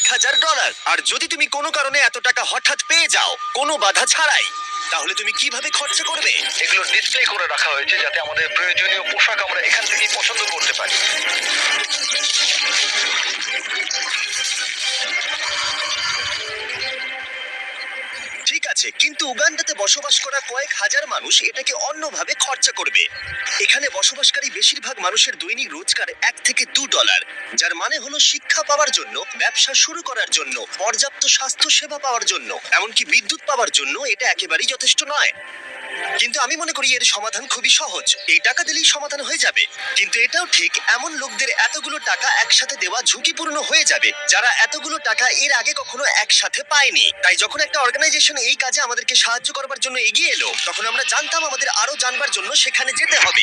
$1000। আর যদি তুমি কোনো কারণে এত টাকা হঠাৎ পেয়ে যাও কোনো বাধা ছাড়াই, তাহলে তুমি কিভাবে খরচা করবে? এগুলো ডিসপ্লে করে রাখা হয়েছে যাতে আমাদের প্রয়োজনীয় পোশাক আমরা এখান থেকেই পছন্দ করতে পারি। ঠিক আছে, কিন্তু উগান্ডাতে বসবাস করা কয়েক হাজার মানুষ এটাকে অন্যভাবে খরচা করবে। এখানে বসবাসকারী বেশিরভাগ মানুষের দৈনিক রোজগার $1 থেকে $2, যার মানে হলো শিক্ষা পাওয়ার জন্য, ব্যবসা শুরু করার জন্য, পর্যাপ্ত স্বাস্থ্য সেবা পাওয়ার জন্য, এমনকি বিদ্যুৎ পাওয়ার জন্য এটা একেবারেই যথেষ্ট নয়। কিন্তু আমি মনে করি এর সমাধান খুবই সহজ, এই টাকা দিলেই সমাধান হয়ে যাবে। কিন্তু এটাও ঠিক, এমন লোকদের এতগুলো টাকা একসাথে দেওয়া ঝুঁকিপূর্ণ হয়ে যাবে যারা এতগুলো টাকা এর আগে কখনো একসাথে পায়নি। তাই যখন একটা অর্গানাইজেশন এই কাজে আমাদেরকে সাহায্য করবার জন্য এগিয়ে এলো, তখন আমরা জানতাম আমাদের আরো জানবার জন্য সেখানে যেতে হবে।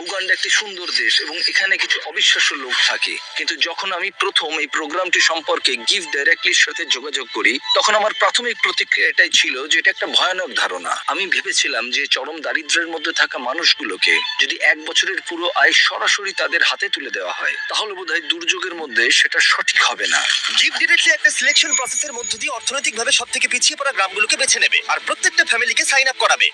উগান্ডা একটি সুন্দর দেশ এবং এখানে কিছু অবিশ্বাস্য লোক থাকে, কিন্তু যখন আমি প্রথম এই প্রোগ্রামটি সম্পর্কে গিভ ডাইরেক্টলির সাথে যোগাযোগ করি, তখন আমার প্রাথমিক প্রতিক্রিয়া এটাই ছিল যে এটা একটা ভয়ানক ধারণা। আমি ভেবেছিলাম যে চরম দারিদ্র্যের মধ্যে থাকা মানুষগুলোকে যদি 1 বছরের পুরো আয় সরাসরি তাদের হাতে তুলে দেওয়া হয়, তাহলে বোধহয় দুর্যোগের মধ্যে সেটা সঠিক হবে না। গিভ ডিরেক্টলি একটা সিলেকশন প্রসেসের মধ্য দিয়ে অর্থনৈতিকভাবে সবথেকে পিছিয়ে পড়া গ্রামগুলোকে বেছে নেবে আর প্রত্যেকটা ফ্যামিলিকে সাইন আপ করাবে।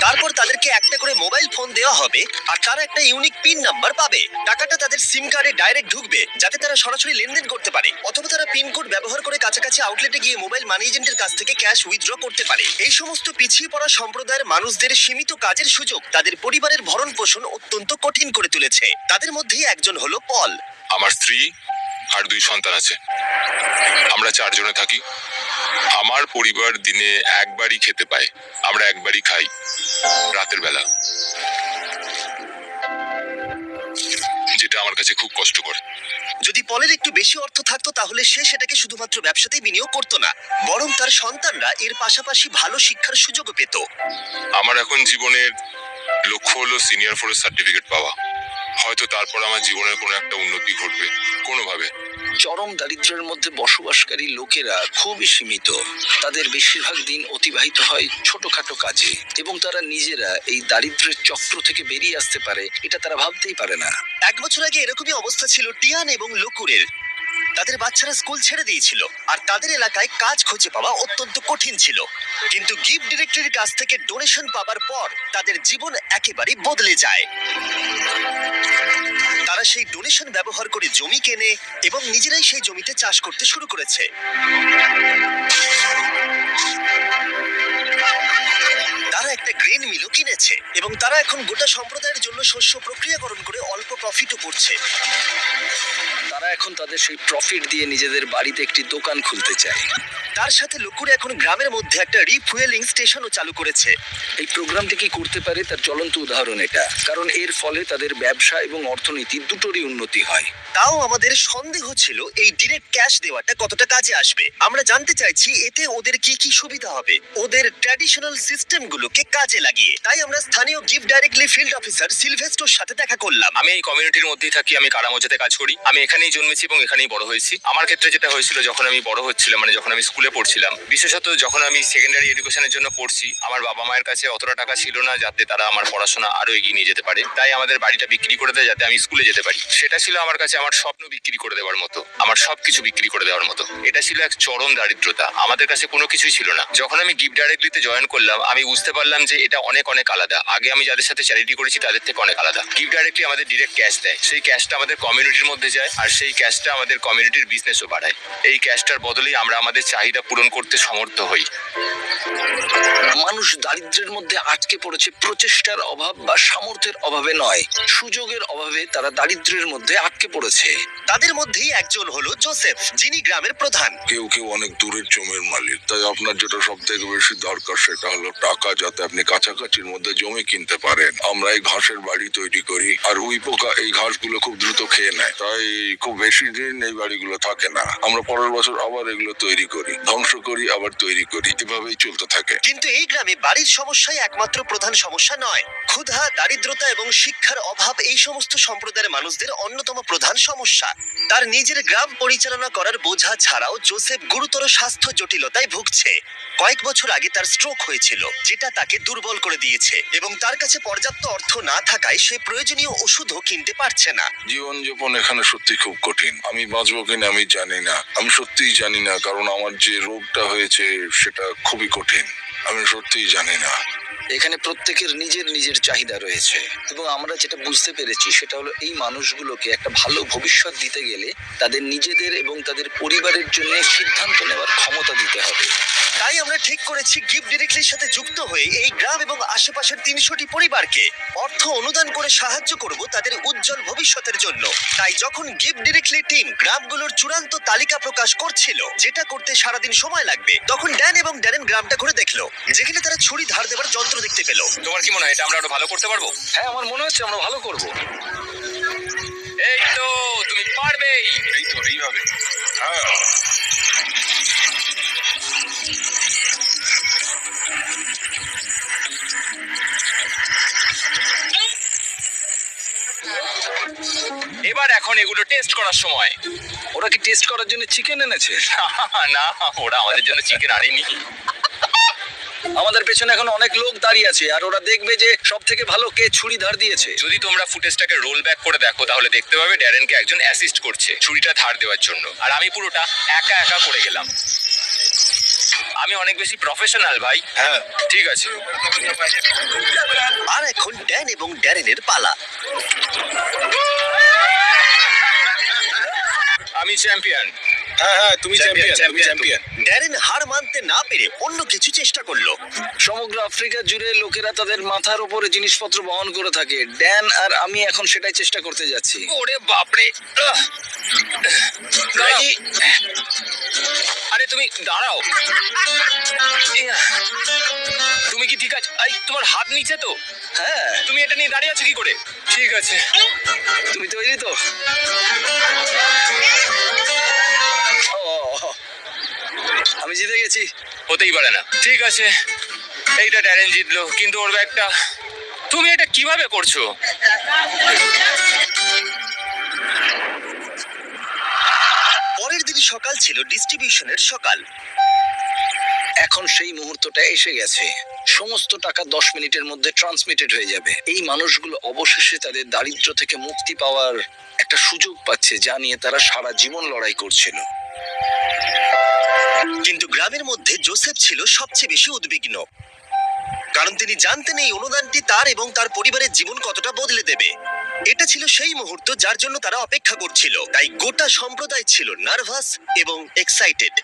তারপর তাদেরকে একটা করে মোবাইল ফোন দেওয়া হবে আর তারা একটা ইউনিক পিন নাম্বার পাবে। টাকাটা তাদের সিম কার্ডে ডাইরেক্ট ঢুকবে যাতে তারা সরাসরি লেনদেন করতে পারে, অথবা তারা পিন কোড ব্যবহার করে কাছাকাছি আউটলেটে গিয়ে মোবাইল মানি এজেন্টের কাছ থেকে ক্যাশ উইথড্র করতে পারে। এই সমস্ত পিছিয়ে পড়া সম্প্রদায়ের মানুষদের সীমিত কাজের সুযোগ তাদের পরিবারের ভরণ পোষণ অত্যন্ত কঠিন করে তুলেছে। তাদের মধ্যেই একজন হলো পল। আমার স্ত্রী আর 2 সন্তান আছে। আমরা 4 জনে থাকি। আমার পরিবার দিনে একবারই খেতে পায়, আমরা একবারই খাই, রাতের বেলা, যেটা আমার কাছে খুব কষ্টকর। যদি পলের একটু বেশি অর্থ থাকতো তাহলে সে সেটাকে শুধুমাত্র ব্যবসাতেই বিনিয়োগ করতো না, বরং তার সন্তানরা এর পাশাপাশি ভালো শিক্ষার সুযোগও পেত। আমার এখন জীবনের লক্ষ্য হলো সিনিয়র ফরেস্ট সার্টিফিকেট পাওয়া। হয়তো তারপর আমার জীবনের কোনো একটা উন্নতি ঘটবে কোনোভাবে। চরম দারিদ্র্যের মধ্যে বসবাসকারী লোকেরা খুবই সীমিত। তাদের বেশিরভাগ দিন অতিবাহিত হয় ছোটখাটো কাজে এবং তারা নিজেরা এই দারিদ্র্যের চক্র থেকে বেরিয়ে আসতে পারে এটা তারা ভাবতেই পারে না। 1 বছর আগে এরকমই অবস্থা ছিল টিয়ান এবং লকুরের। তাদের বাচ্চারা স্কুল ছেড়ে দিয়েছিল আর তাদের এলাকায় কাজ খুঁজে পাওয়া অত্যন্ত কঠিন ছিল। কিন্তু গিভ ডিরেক্টরির কাছ থেকে ডোনেশন পাবার পর তাদের জীবন একেবারে বদলে যায়। তারা সেই ডোনেশন ব্যবহার করে জমি কেনে এবং নিজেরাই সেই জমিতে চাষ করতে শুরু করেছে। তারা একটা গ্রেন মিলও কিনেছে এবং তারা এখন গোটা সম্প্রদায়ের জন্য শস্য প্রক্রিয়াকরণ করে অল্প প্রফিটও করছে। তারা এখন তাদের সেই প্রফিট দিয়ে নিজেদের বাড়িতে একটি দোকান খুলতে চায়। তার সাথে লকুরে এখন গ্রামের মধ্যে একটা রিফুয়েলিং স্টেশনও চালু করেছে। এই প্রোগ্রামটি কি করতে পারে তার জ্বলন্ত উদাহরণ এটা, কারণ এর ফলে তাদের ব্যবসা এবং অর্থনীতি দুটোরই উন্নতি হয়। তাও আমাদের সন্দেহ ছিল এই ডিরেক্ট ক্যাশ দেওয়াটা কতটা কাজে আসবে। আমরা জানতে চাইছি এতে ওদের কি কি সুবিধা হবে ওদের ট্র্যাডিশনাল সিস্টেমগুলোকে কাজে লাগিয়ে। তাই আমরা স্থানীয় গিভ ডাইরেক্টলি ফিল্ড অফিসার সিলভেস্টোর সাথে দেখা করলাম। আমি এই কমিউনিটির মধ্যেই থাকি, আমি কারামোজাতে কাজ করি। আমি এখানেই জন্মেছি এবং এখানেই বড় হয়েছি। আমার ক্ষেত্রে যেটা হয়েছিল, যখন আমি বড় হচ্ছিলাম, মানে যখন আমি স্কুলে পড়ছিলাম, বিশেষত যখন আমি সেকেন্ডারি এডুকেশনের জন্য পড়ছি, আমার বাবা মায়ের কাছে অতটা টাকা ছিল না যাতে তারা আমার পড়াশোনা আরো এগিয়ে নিয়ে যেতে পারে। তাই আমাদের বাড়িটা বিক্রি করে দেয় যাতে আমি স্কুলে যেতে পারি। সেটা ছিল আমার কাছে আমার স্বপ্ন বিক্রি করে দেওয়ার মতো, আমার সবকিছু বিক্রি করে দেওয়ার মতো। এটা ছিল এক চরম দারিদ্রতা, আমাদের কাছে কোনো কিছুই ছিল না। যখন আমি গিভ ডাইরেক্টলিতে জয়েন করলাম, আমি বুঝতে পারলাম যে এটা অনেক অনেক আলাদা। আগে আমি যাদের সাথে চ্যারিটি করেছি তাদের থেকে অনেক আলাদা। গিভ ডাইরেক্টলি আমাদের ডিরেক্ট ক্যাশ দেয়, সেই ক্যাশটা আমাদের কমিউনিটির মধ্যে যায় আর সেই ক্যাশটা আমাদের কমিউনিটির বিজনেসও বাড়ায়। এই ক্যাশটার বদলেই আমরা আমাদের চাহিদা পূরণ করতে সমর্থ হই। মানুষ দারিদ্র্যের মধ্যে আটকে পড়েছে প্রচেষ্টার অভাব বা সামর্থ্যের অভাবে নয়, সুযোগের অভাবে তারা দারিদ্র্যের মধ্যে আটকে পড়েছে। তাদের মধ্যেই একজন হলো জোসেফ, যিনি গ্রামের প্রধান। কেউ কেউ অনেক দূরের জমির মালিক, তাই আপনার যেটা সব থেকে বেশি দরকার সেটা হলো টাকা, যাতে আপনি কাছাকাছির মধ্যে জমি কিনতে পারেন। আমরা এই ঘাসের বাড়ি তৈরি করি আর উই পোকা এই ঘাসগুলো খুব দ্রুত খেয়ে নেয়, তাই খুব বেশি দিন এই বাড়িগুলো থাকে না। আমরা পরের বছর আবার এগুলো তৈরি করি, ধ্বংস করি, আবার তৈরি করি, এভাবেই চলতে থাকে। কিন্তু এই গ্রামে বাড়ির সমস্যাই একমাত্র প্রধান সমস্যা নয়। ক্ষুধা, দারিদ্রতা এবং শিক্ষার অভাব এই সমস্ত সম্প্রদায়ের মানুষদের অন্যতম প্রধান সমস্যা। তার নিজের গ্রাম পরিচালনা করার বোঝা ছাড়াও জোসেফ গুরুতর স্বাস্থ্য জটিলতায় ভুগছে। কয়েক বছর আগে তার স্ট্রোক হয়েছিল, যেটা তাকে দুর্বল করে দিয়েছে এবং তার কাছে পর্যাপ্ত অর্থ না থাকায় সে প্রয়োজনীয় ওষুধও কিনতে পারছে না। জীবনযাপন এখানে সত্যি খুব কঠিন। কঠিন। আমি বাঁচবো কিনা আমি জানি না, আমি সত্যিই জানি না, কারণ আমার যে রোগটা হয়েছে সেটা খুবই কঠিন। আমি সত্যিই জানি না। এখানে প্রত্যেকের নিজের নিজের চাহিদা রয়েছে এবং আমরা যেটা বুঝতে পেরেছি সেটা হলো এই মানুষগুলোকে একটা ভালো ভবিষ্যৎ দিতে গেলে তাদের নিজেদের এবং তাদের পরিবারের জন্য সিদ্ধান্ত নেওয়ার ক্ষমতা দিতে হবে। তাই আমরা ঠিক করেছি গিফট ডিরেক্টলির সাথে যুক্ত হয়ে এই গ্রাম এবং আশেপাশের 300টি পরিবারকে অর্থ অনুদান করে সাহায্য করব তাদের উজ্জ্বল ভবিষ্যতের জন্য। তাই যখন গিফট ডিরেক্টলি টিম গ্রামগুলোর চূড়ান্ত তালিকা প্রকাশ করছিল, যেটা করতে সারাদিন সময় লাগবে, তখন ড্যান এবং ড্যারেন গ্রামটা ঘুরে দেখলো, যেখানে তারা ছুরি ধার দেবার যন্ত্র দেখতে পেল। তোমার কি মনে হয় এটা আমরা আরো ভালো করতে পারবো? হ্যাঁ, আমার মনে হচ্ছে আমরা ভালো করব। এই তো, তুমি পারবেই। এই তো এইভাবে। হ্যাঁ, এবার এখন এগুলো টেস্ট করার সময়। ওরা কি টেস্ট করার জন্য চিকেন এনেছে? না, ওরা আমাদের জন্য চিকেন আনেনি। আমাদের পেছনে এখন অনেক লোক দাঁড়িয়ে আছে আর ওরা দেখবে যে সব থেকে ভালো কে ছুরি ধার দিয়েছে। যদি তোমরা ফুটেজটাকে রোল ব্যাক করে দেখো তাহলে দেখতে পাবে ড্যারেনকে একজন অ্যাসিস্ট করছে ছুরিটা ধার দেওয়ার জন্য, আর আমি পুরোটা একা একা করে গেলাম। আমি অনেক বেশি প্রফেশনাল ভাই। হ্যাঁ, ঠিক আছে। আর এখন ড্যান এবং ড্যারেনের পালা। আমি চ্যাম্পিয়ন। হ্যাঁ, তুমি চ্যাম্পিয়ন। ড্যারেন হার মানতে না পেরে অন্য কিছু চেষ্টা করলো। সমগ্র আফ্রিকা জুড়ে লোকেরা তাদের মাথার উপরে জিনিসপত্র বহন করে থাকে। ড্যান আর আমি এখন সেটাই চেষ্টা করতে যাচ্ছি। ওরে বাপরে। Ready? আরে তুমি দাঁড়াও। তুমি কি ঠিক আছে? তোমার হাত নিচে তো? হ্যাঁ, তুমি এটা নিয়ে দাঁড়িয়ে আছো কি করে? ঠিক আছে। তুমি তৈরি তো? আমি জিতে গেছি। হতেই পারে না। ঠিক আছে, এইটা ড্যারেন জিতলো, কিন্তু ওর ব্যাগটা। তুমি এটা কিভাবে করছো? পরের দিন সকাল ছিল ডিস্ট্রিবিউশনের সকাল। এখন সেই মুহূর্তটা এসে গেছে। সমস্ত টাকা 10 মিনিটের মধ্যে ট্রান্সমিটেড হয়ে যাবে। এই মানুষগুলো অবশেষে তাদের দারিদ্র্য থেকে মুক্তি পাওয়ার একটা সুযোগ পাচ্ছে, যা নিয়ে তারা সারা জীবন লড়াই করছিল। কিন্তু গ্রামের মধ্যে জোসেফ ছিল সবচেয়ে বেশি উদ্বিগ্ন, কারণ তিনি জানতেন এই অনুদানটি তার এবং তার পরিবারের জীবন কতটা বদলে দেবে। এটা ছিল সেই মুহূর্ত যার জন্য তারা অপেক্ষা করছিল। তাই গোটা সম্প্রদায় ছিল নার্ভাস এবং এক্সাইটেড।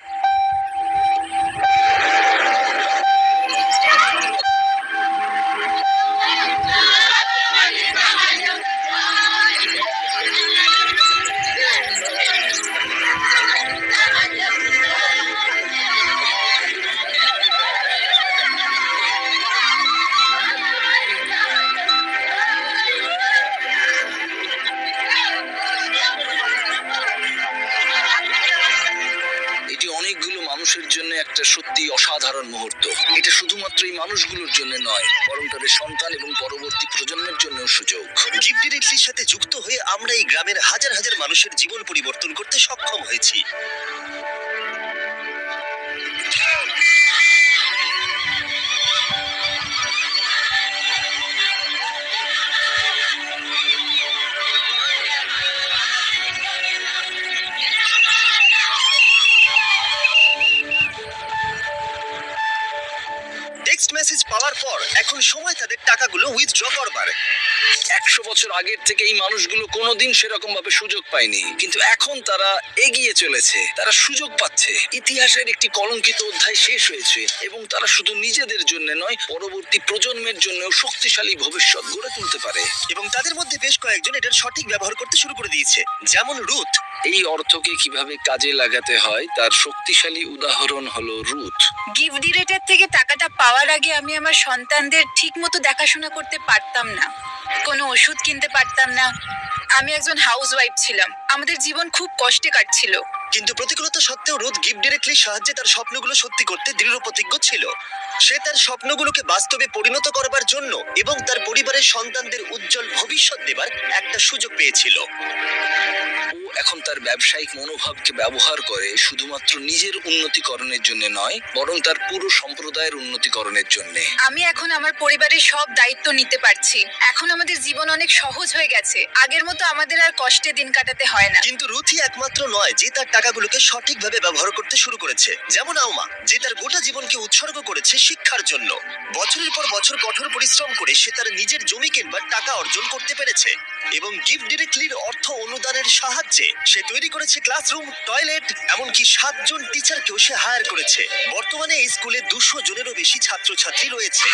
এটি অনেকগুলো মানুষের জন্য একটা সত্যি অসাধারণ মুহূর্ত। এটা শুধুমাত্র এই মানুষগুলোর জন্য নয়, বরং তাদের সন্তান এবং পরবর্তী প্রজন্মের জন্য সুযোগ। গিফট ডিরেক্টলির সাথে যুক্ত হয়ে আমরা এই গ্রামের হাজার হাজার মানুষের জীবন পরিবর্তন করতে সক্ষম হয়েছি। টেক্সট মেসেজ পাওয়ার পর এখন সময় তাদের টাকাগুলো উইথড্র করবার। 100 বছর আগের থেকে এই মানুষগুলো কোনোদিন সেরকম ভাবে সুযোগ পায়নি, কিন্তু এখন তারা এগিয়ে চলেছে। তারা সুযোগ পাচ্ছে। ইতিহাসের একটি কলঙ্কিত অধ্যায় শেষ হয়েছে এবং তারা শুধু নিজেদের জন্য নয়, পরবর্তী প্রজন্মের জন্যও শক্তিশালী ভবিষ্যৎ গড়ে তুলতে পারে। এবং তাদের মধ্যে বেশ কয়েকজন এটার সঠিক ব্যবহার করতে শুরু করে দিয়েছে, যেমন রুথ। এই অর্থকে কিভাবে কাজে লাগাতে হয় তার শক্তিশালী উদাহরণ হলো রুথ। গিফট ডিরেক্টর থেকে টাকাটা পাওয়ার আগে আমি আমার সন্তানদের ঠিকমতো দেখাশোনা করতে পারতাম না, কোনো ওষুধ কিনতে পারতাম না। আমি একজন হাউসওয়াইফ ছিলাম, আমাদের জীবন খুব কষ্টে কাটছিল। কিন্তু প্রতিকূলতা সত্ত্বেও রুথ গিফট ডিরেক্টলির সাহায্যে তার স্বপ্নগুলো সত্যি করতে দৃঢ় প্রতিজ্ঞ ছিল। সে তার স্বপ্নগুলোকে বাস্তবে পরিণত করবার জন্য এবং তার পরিবারের সন্তানদের উজ্জ্বল ভবিষ্যৎ দেবার একটা সুযোগ পেয়েছিল। ও এখন তার ব্যবসায়িক মনোভাবকে ব্যবহার করে শুধুমাত্র নিজের উন্নতিকরণের জন্য নয়, বরং তার পুরো সম্প্রদায়ের উন্নতিকরণের জন্য। আমি এখন আমার পরিবারের সব দায়িত্ব নিতে পারছি। এখন আমাদের জীবন অনেক সহজ হয়ে গেছে। আগের মতো আমাদের আর কষ্টে দিন কাটাতে হয় না। কিন্তু রুথি একমাত্র নয় যে তার টাকাগুলোকে সঠিকভাবে ব্যবহার করতে শুরু করেছে, যেমন আউমা, যে তার গোটা জীবনকে উৎসর্গ করেছে শিক্ষার জন্য। বছরের পর বছর কঠোর পরিশ্রম করে সে তার নিজের জমি কিনবার টাকা অর্জন করতে পেরেছে এবং গিফট ডিরেক্টলির অর্থ অনুদানের সাহায্যে সে তৈরি করেছে ক্লাসরুম, টয়লেট, এমনকি 7 জন টিচারকেও সে হায়ার করেছে। বর্তমানে এই স্কুলে 200 জনেরও বেশি ছাত্রছাত্রী রয়েছে।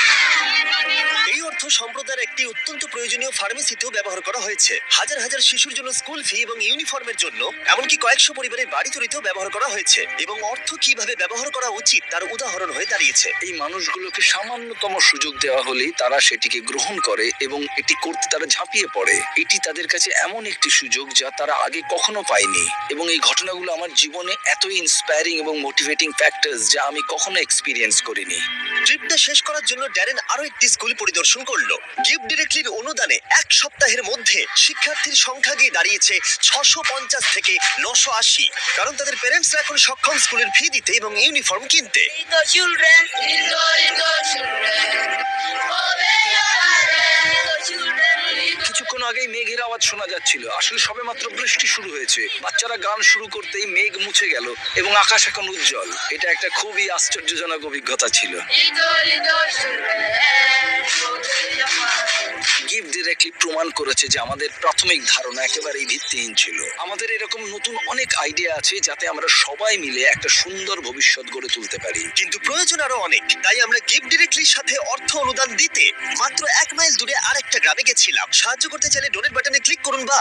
এই অর্থ সম্প্রদায়ের একটি অত্যন্ত প্রয়োজনীয় ফার্মেসিতেও ব্যবহার করা হয়েছে। হাজার হাজার শিশুর জন্য স্কুল ফি এবং ইউনিফর্মের জন্য, এমনকি কয়েকশো পরিবারের বাড়ি তৈরিতেও ব্যবহার করা হয়েছে এবং অর্থ কিভাবে ব্যবহার করা উচিত তার উদাহরণ হয়ে দাঁড়িয়েছে। এই মানুষগুলোকে সামান্যতম সুযোগ দেওয়া হলেই তারা সেটিকে গ্রহণ করে এবং এটি করতে তারা ঝাঁপিয়ে পড়ে। এটি তাদের কাছে এমন একটি সুযোগ যা তারা আগে কখনো পায়নি, এবং এই ঘটনাগুলো আমার জীবনে এতই ইন্সপায়ারিং এবং মোটিভেটিং ফ্যাক্টরস যা আমি কখনো এক্সপিরিয়েন্স করিনি। ট্রিপটা শেষ করার জন্য ড্যারেন আরো একটি স্কুল পরিদর্শন করলো। গিফট ডিরেক্টলির অনুদানে 1 সপ্তাহের মধ্যে শিক্ষার্থীর সংখ্যা গিয়ে দাঁড়িয়েছে 650 থেকে 980, কারণ তাদের প্যারেন্টসরা এখন সক্ষম স্কুলের ফি দিতে এবং ইউনিফর্ম কিনতে। Little children, little children, obey your parents. Little children, little কিছুক্ষণ আগেই মেঘের আওয়াজ শোনা যাচ্ছিল। আসলে সবেমাত্র বৃষ্টি শুরু হয়েছে। বাচ্চারা গান শুরু করতেই মেঘ মুছে গেল এবং আকাশ এখন উজ্জ্বল। এটা একটা খুবই আশ্চর্যজনক অভিজ্ঞতা ছিল। children, obey your parents. Gift directly প্রমাণ করেছে যে আমাদের প্রাথমিক ধারণা একেবারেই ভিত্তিহীন ছিল। আমাদের এরকম নতুন অনেক আইডিয়া আছে যাতে আমরা সবাই মিলে একটা সুন্দর ভবিষ্যৎ গড়ে তুলতে পারি। কিন্তু প্রয়োজন আরো অনেক, তাই আমরা গিফট ডিরেক্টলির সাথে অর্থ অনুদান দিতে মাত্র 1 মাইল দূরে আরেকটা গ্রামে গেছিলাম। সাহায্য করতে চাইলে ডোনেট বাটনে ক্লিক করুন বা